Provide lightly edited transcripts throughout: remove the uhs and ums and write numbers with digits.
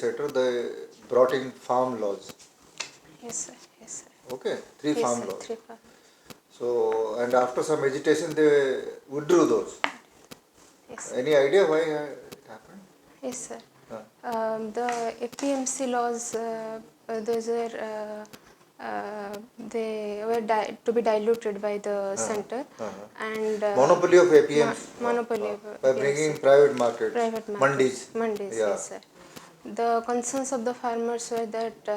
etc. They brought in farm laws. Yes, sir. Yes, sir. Okay, three Yes, farm sir. laws. 3 farm. So, and after some agitation, they withdrew those. Yes, sir. Any idea why it happened? Yes, sir. The APMC laws, those are they were to be diluted by the center, and Monopoly of APMs. monopoly of By APMC. bringing private markets. Private markets. Mandis. Yes, sir. The concerns of the farmers were that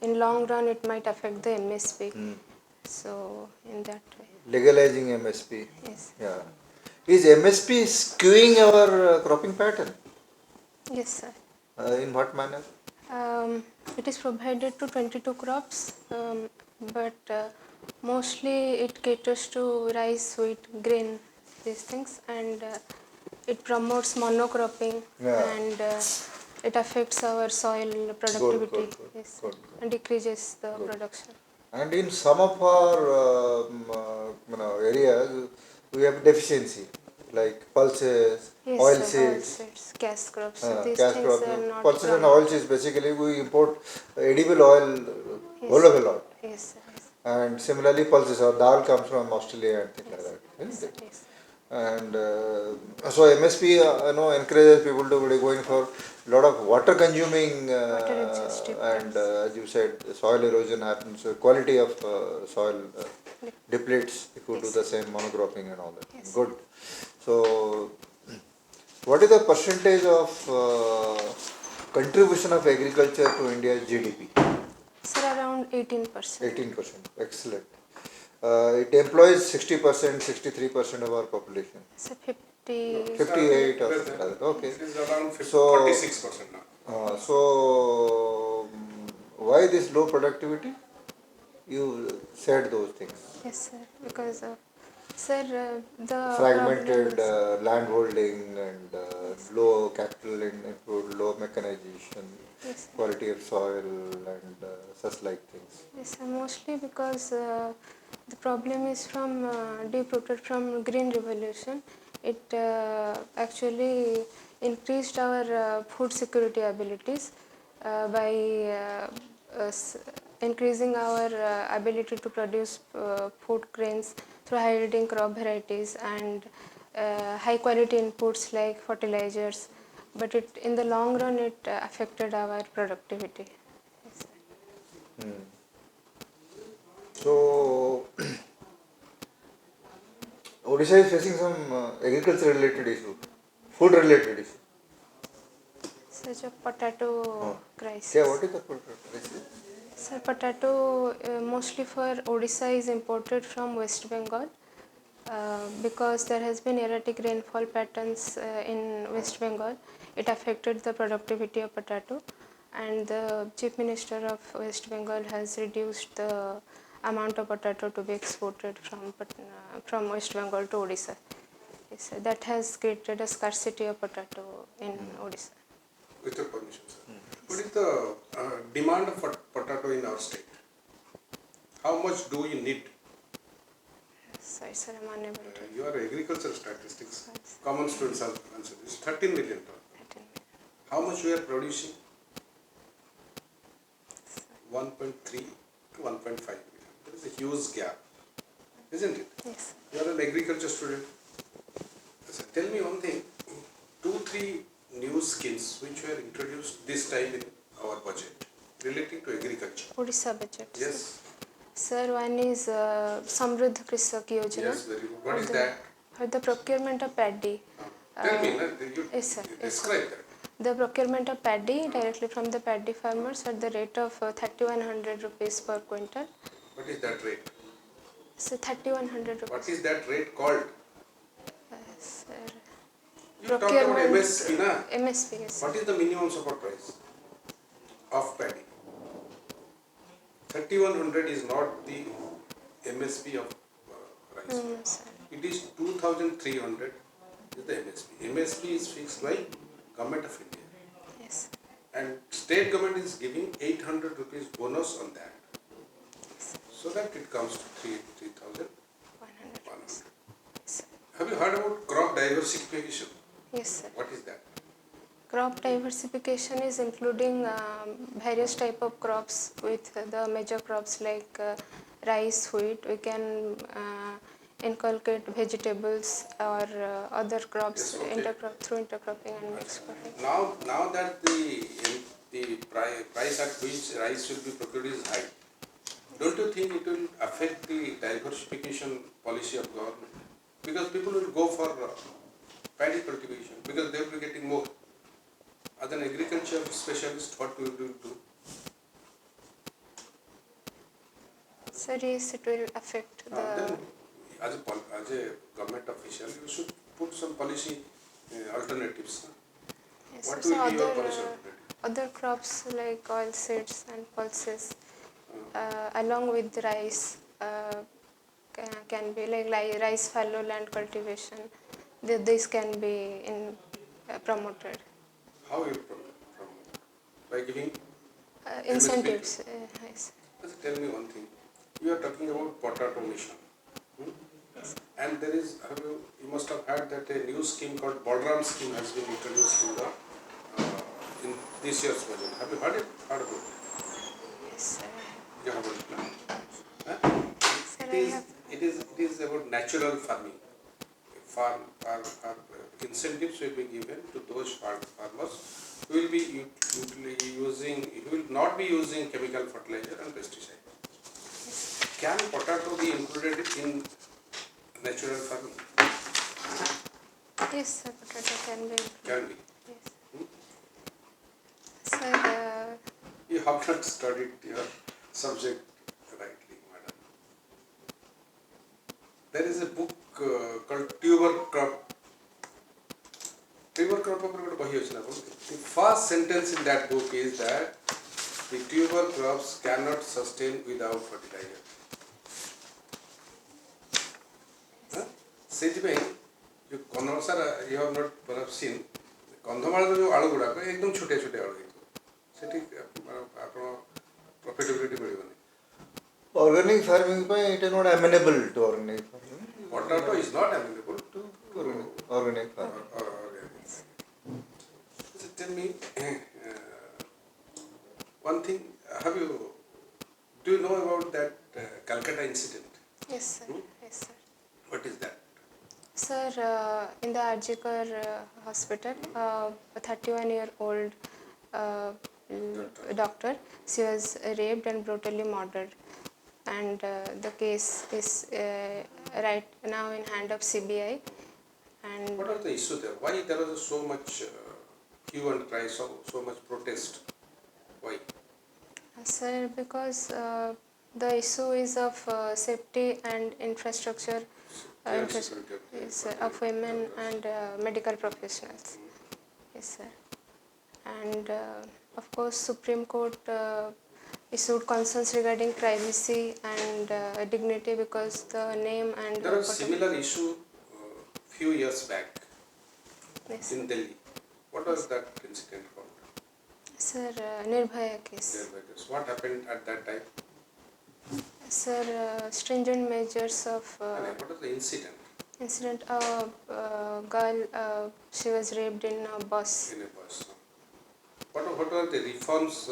in long run it might affect the MSP. So in that way. Legalizing MSP. Yes. Yeah. Is MSP skewing our cropping pattern? Yes, sir. In what manner? It is provided to 22 crops, but mostly it caters to rice, wheat, grain, these things, and it promotes monocropping, and it affects our soil productivity. Yes, and decreases the production. And in some of our areas, we have deficiency, like pulses, oilseeds, cash crops. These cash things crops. are not Pulses and oilseeds, basically we import edible oil whole of a lot. Yes, yes. And similarly pulses, our dal comes from Australia and things like that, isn't it? Yes. And so MSP encourages people to be going for a lot of water consuming and as you said, soil erosion happens, quality of soil depletes if you do the same monocropping and all that. Yes. Good. So what is the percentage of contribution of agriculture to India's GDP? Sir, around 18%. 18%. Excellent. It employs 60%, 63% of our population. So 58 or something like that. Okay. It is around 46% now. So, why this low productivity? You said those things. Yes, sir. Because of, sir, the fragmented land holding and low capital input, low mechanization, quality of soil and such like things. Yes, sir. Mostly because the problem is from deep-rooted from Green Revolution. It actually increased our food security abilities by increasing our ability to produce food grains through high-yielding crop varieties and high-quality inputs like fertilizers. But in the long run, it affected our productivity. Yes, So, Odisha is facing some agriculture related issue, food related issue. such a potato crisis. Yeah, what is the potato crisis? Sir, potato mostly for Odisha is imported from West Bengal because there has been erratic rainfall patterns in West Bengal. It affected the productivity of potato, and the Chief Minister of West Bengal has reduced the amount of potato to be exported from West Bengal to Odisha. Yes, that has created a scarcity of potato in Odisha. With your permission, sir. What is the demand of potato in our state? How much do you need? Sorry, sir, I'm unable to. Your agricultural statistics, common students have answered this. 13 million tons. How much we are producing? 1.3 to 1.5 million. There is a huge gap, isn't it? Yes. You are an agriculture student. So tell me one thing. 2-3 new schemes which were introduced this time in our budget relating to agriculture. Odisha budget. Yes. Sir, one is Samruddha Krisak Yojana. Yes, very good. What is that? For the procurement of paddy. Tell me, you describe that. The procurement of paddy directly from the paddy farmers at the rate of 3,100 rupees per quintal. What is that rate? So 3,100 rupees. What is that rate called? Sir. You talked about MSP, na? MSP, yes. What is the minimum support price of paddy? 3,100 is not the MSP of rice. No, sir. It is 2,300 is the MSP. MSP is fixed by Government of India. Yes. And state government is giving 800 rupees bonus on that. Yes. So that it comes to 3,100. Yes. Have you heard about crop diversification? Yes, sir. What is that? Crop diversification is including various type of crops with the major crops like rice, wheat. We can inculcate vegetables or other crops Yes, okay. through intercropping and mixed cropping. Now that the price at which rice will be procured is high, don't you think it will affect the diversification policy of government? Because people will go for paddy cultivation because they will be getting more. As an agriculture specialist, what will you do? So yes, it will affect the. Then, as a government official, you should put some policy alternatives. Yes, What so will be your other policy alternative? other crops like oilseeds and pulses, along with rice, can be like rice fallow land cultivation. This can be promoted. How you promote? By giving Incentives. Yes. Just tell me one thing. You are talking about potato mission. And there is, you must have heard that a new scheme called Balram scheme has been introduced in this year's budget. Have you heard about it? Yes, sir. You have heard it? Sir, I have. It is about natural farming. Incentives will be given to those farmers who will be who will not be using chemical fertilizer and pesticide. Can potato be included in natural farming? Yes, sir. Potato can be. Can be. Yes. Sir, You have not studied your subject rightly, madam. There is a book called Tuber Crop. Tuber Crop. The first sentence in that book is that the tuber crops cannot sustain without fertilizer. ସେଥିପାଇଁ जो Kannada sir you have not perhaps seen Kandhamal जो आलू गुड़ाक एकदम छोटे छोटे आलू होती आपन प्रॉफिटेबिलिटी मिलबनी Organic farming, it is not amenable to organic farming. potato is not amenable to Organic farming. organic. So tell me one thing, do you know about that Calcutta incident? yes, sir. Yes, sir. What is that? Sir, in the Arjikar hospital, a 31-year-old doctor, she was raped and brutally murdered, and the case is right now in hand of CBI. And What was the issue there? Why there was so much hue and cry, so much protest? Why? sir, because the issue is of safety and infrastructure. Security of the Yes, sir, of women and medical professionals. Yes, sir. And of course, Supreme Court issued concerns regarding privacy and dignity because the name and There was a similar issue few years back yes, in Delhi. What was that incident called? sir, Nirbhaya case. What happened at that time? Sir, stringent measures of What was the incident incident. A girl, she was raped in a bus. in a bus? What were the reforms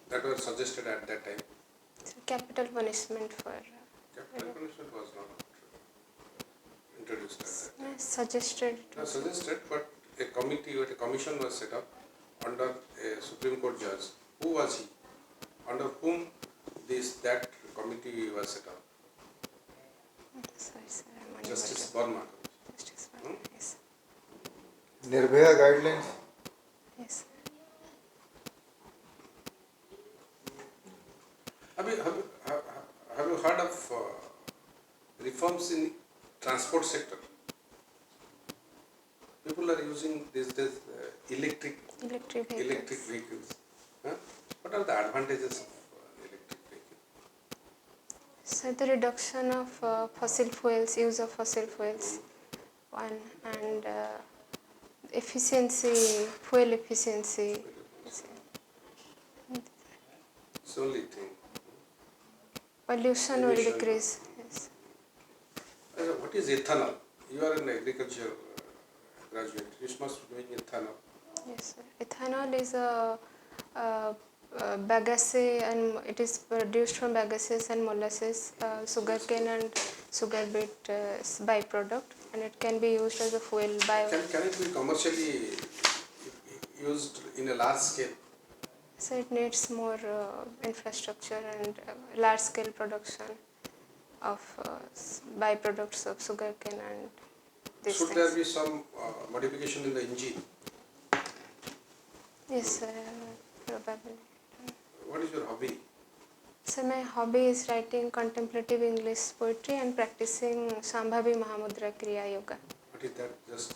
that were suggested at that time? Capital punishment for Capital punishment was not introduced at that time. suggested. It was suggested, but a committee or a commission was set up under a Supreme Court judge. Who was he? Under whom that committee was set up? Sorry, sir. I'm unable Justice to- Burma. Justice Burma, yes. Nirbhaya guidelines. Yes. Have you heard of reforms in transport sector? People are using these days electric vehicles. Huh? What are the advantages of electric vehicles? So the reduction of fossil fuels, use of fossil fuels, one, and efficiency, fuel efficiency. It's the only thing. Pollution will Emission. decrease. Yes. What is ethanol? You are an agriculture graduate. You must be doing ethanol. Yes, sir. Ethanol is a bagasse, and it is produced from bagasses and molasses, sugarcane and sugar beet byproduct, and it can be used as a fuel by. Can it be commercially used in a large scale? So it needs more infrastructure and large scale production of byproducts of sugarcane and these Should things. there be some modification in the engine? Yes, sir, probably. What is your hobby? So my hobby is writing contemplative English poetry and practicing Sambhavi Mahamudra Kriya Yoga. What is that? Just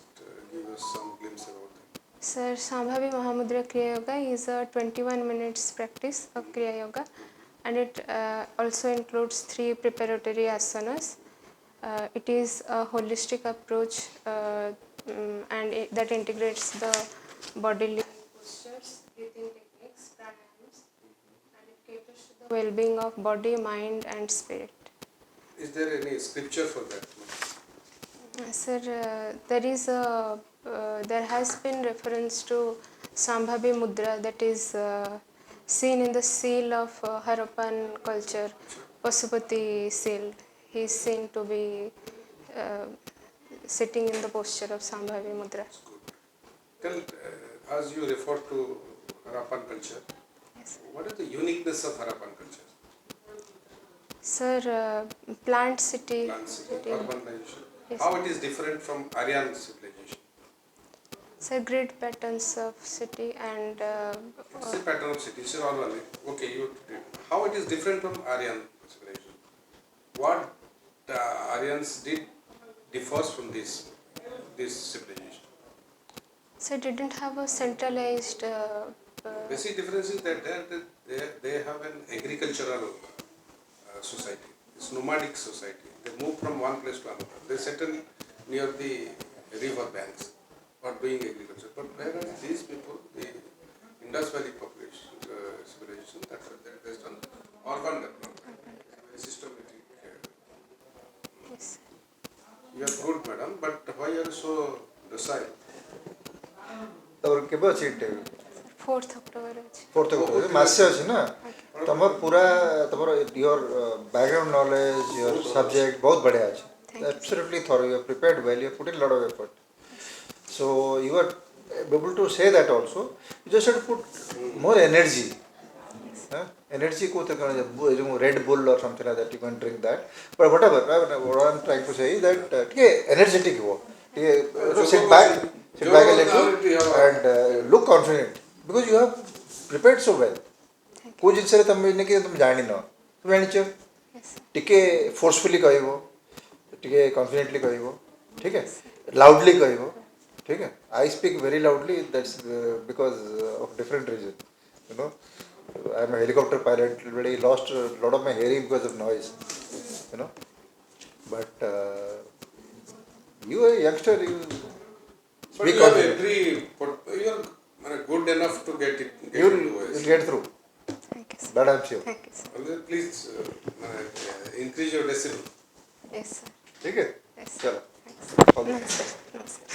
give us some glimpse about that. Sir, Sambhavi Mahamudra Kriya Yoga is a 21 minutes practice of Kriya Yoga, and it also includes 3 preparatory asanas. It is a holistic approach that integrates the bodily postures, breathing techniques, pranayams, and it caters to the well-being of body, mind, and spirit. Is there any scripture for that? Sir, there has been reference to Sambhavi Mudra, that is seen in the seal of Harappan culture, Pasupati seal. He is seen to be sitting in the posture of Sambhavi Mudra. Tell, as you refer to Harappan culture, Yes. what is the uniqueness of Harappan culture? Sir, plant city. Plant city, urbanization. Yes. How it is different from Aryan civilization? Sir, grid patterns of city and It's a pattern of cities, all one. Okay, you. How it is different from Aryan civilization? What the Aryans did differs from this civilization. sir, didn't have a centralized Basic difference is that they have an agricultural society. It's nomadic society. They move from one place to another. They settle near the river banks for doing agriculture. But whereas these people, the Indus Valley population, civilization, that was based on urban development, very systematic. yes. You are good, madam, but why are you so docile? तबर केबे अछि interview 4th October अछि. 4th October मासे अछि ना तमर पूरा तमर your background knowledge your subject बहुत बढ़िया अछि Thank you. absolutely thorough you have prepared well you have put in a lot of effort so you are able to say that also you just have to put more energy energy को तो करना Red Bull or something like that you can drink that but whatever what I'm trying to say is that energetic हो sit back a little and look confident because you have prepared so well कोई जिनसे तुम इन्हें कि तुम जानी ना तुम जानी चाहिए Yes, sir. टिके फोर्सफुली कहिबो टिके कॉन्फिडेंटली कहिबो ठीक है लाउडली कहिबो ठीक है I speak very loudly that's because of different reason you know I am a helicopter pilot already lost a lot of my hearing because of noise you know but you are a youngster you But be you have confident you are good enough to get you'll into OS. get through Thank you, sir. that I'm sure Thank you, sir. Well, then please increase your decibel. Yes, sir. ठीक है Yes, sir. चलो Thanks. all the best. Namaste. Namaste.